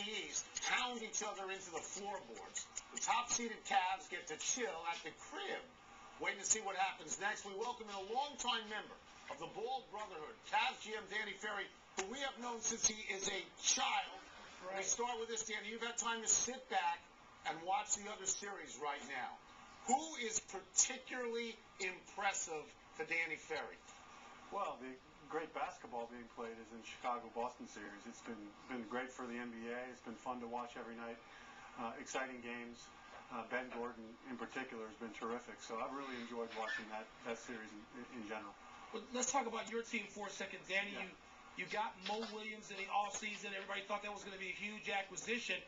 the East pound each other into the floorboards. The top-seeded Cavs get to chill at the crib, waiting to see what happens next. We welcome in a longtime member of the Ball Brotherhood, Cavs GM Danny Ferry, who we have known since he is a child. Right. We start with this, Danny. You've had time to sit back and watch the other series right now. Who is particularly impressive to Danny Ferry? Well, the great basketball being played is in Chicago-Boston series. It's been great for the NBA. It's been fun to watch every night. Exciting games. Ben Gordon, in particular, has been terrific. So I've really enjoyed watching that series in general. Well, let's talk about your team for a second, Danny. Yeah. You got Mo Williams in the offseason. Everybody thought that was going to be a huge acquisition,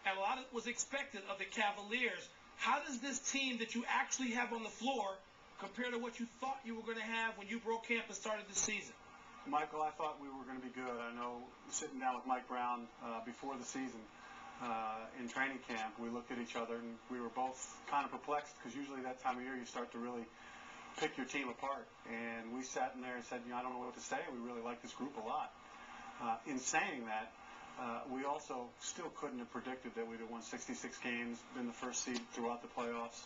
and a lot of was expected of the Cavaliers. How does this team that you actually have on the floor compare to what you thought you were going to have when you broke camp and started the season? Michael, I thought we were going to be good. I know sitting down with Mike Brown before the season in training camp, we looked at each other and we were both kind of perplexed because usually that time of year you start to really pick your team apart. And we sat in there and said, I don't know what to say. We really like this group a lot. In saying that, we also still couldn't have predicted that we'd have won 66 games, been the first seed throughout the playoffs,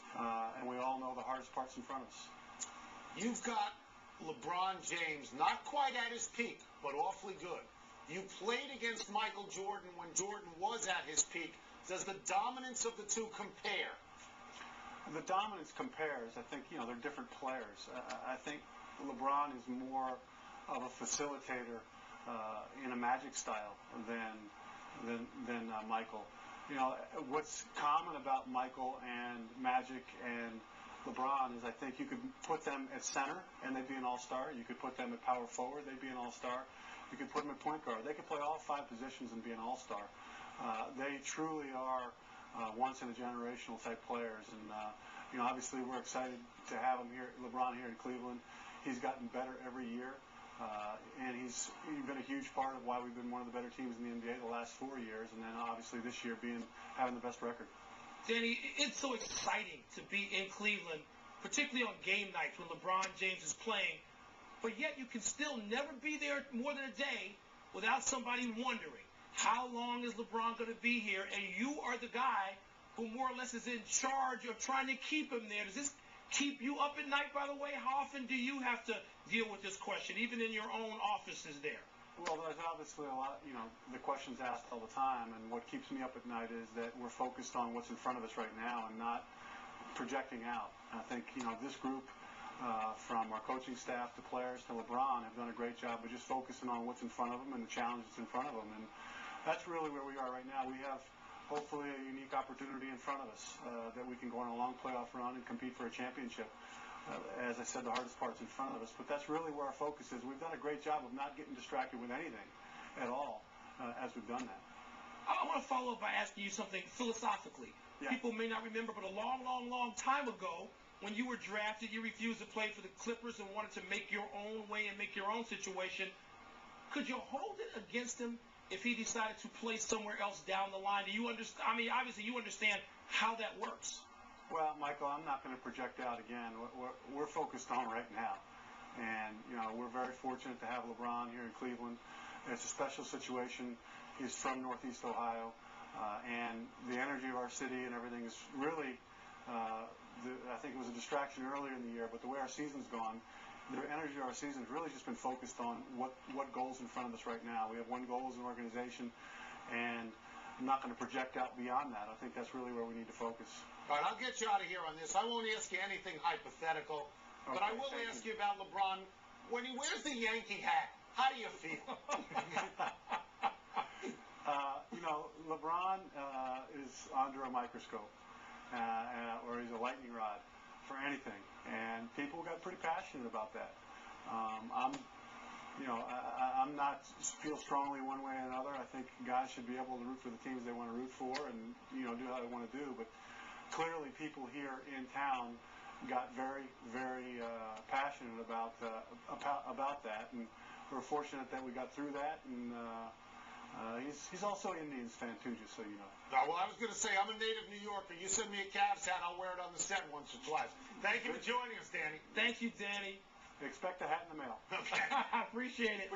and we all know the hardest parts in front of us. You've got LeBron James, not quite at his peak, but awfully good. You played against Michael Jordan when Jordan was at his peak. Does the dominance of the two compare? The dominance compares. I think, they're different players. I think LeBron is more of a facilitator in a Magic style than Michael. What's common about Michael and Magic and LeBron is I think you could put them at center and they'd be an all-star. You could put them at power forward, they'd be an all-star. You could put them at point guard. They could play all 5 positions and be an all-star. They truly are once-in-a-generational type players. And, obviously we're excited to have him here, LeBron here in Cleveland. He's gotten better every year. And he's been a huge part of why we've been one of the better teams in the NBA the last 4 years, and then obviously this year having the best record. Danny, it's so exciting to be in Cleveland, particularly on game nights when LeBron James is playing, but yet you can still never be there more than a day without somebody wondering, how long is LeBron going to be here? And you are the guy who more or less is in charge of trying to keep him there. Does this keep you up at night, by the way? How often do you have to deal with this question, even in your own offices there? Well, there's obviously a lot, the questions asked all the time, and what keeps me up at night is that we're focused on what's in front of us right now and not projecting out. I think, this group, from our coaching staff to players to LeBron, have done a great job of just focusing on what's in front of them and the challenges in front of them, and that's really where we are right now. We have hopefully a unique opportunity in front of us that we can go on a long playoff run and compete for a championship. As I said, the hardest part's in front of us, but that's really where our focus is. We've done a great job of not getting distracted with anything at all as we've done that. I want to follow up by asking you something philosophically. Yeah. People may not remember, but a long, long, long time ago, when you were drafted, you refused to play for the Clippers and wanted to make your own way and make your own situation. Could you hold it against him if he decided to play somewhere else down the line? Do you understand? I mean, obviously you understand how that works. Well, Michael, I'm not going to project out again. We're focused on right now. And, we're very fortunate to have LeBron here in Cleveland. It's a special situation. He's from Northeast Ohio. And the energy of our city and everything is really, I think it was a distraction earlier in the year, but the way our season's gone, the energy of our season has really just been focused on what goals in front of us right now. We have one goal as an organization, and I'm not going to project out beyond that. I think that's really where we need to focus. All right, I'll get you out of here on this. I won't ask you anything hypothetical, but I will ask you about LeBron. When he wears the Yankee hat, how do you feel? LeBron is under a microscope, or he's a lightning rod for anything, and people got pretty passionate about that. I'm not feel strongly one way or another. I think guys should be able to root for the teams they want to root for, and do how they want to do. But clearly, people here in town got very, very passionate about that, and we're fortunate that we got through that. And he's also an Indians fan too, just so you know. Well, I was going to say I'm a native New Yorker. You send me a Cavs hat, I'll wear it on the set once or twice. Thank you for joining us, Danny. Thank you, Danny. Expect a hat in the mail. Okay. I appreciate it.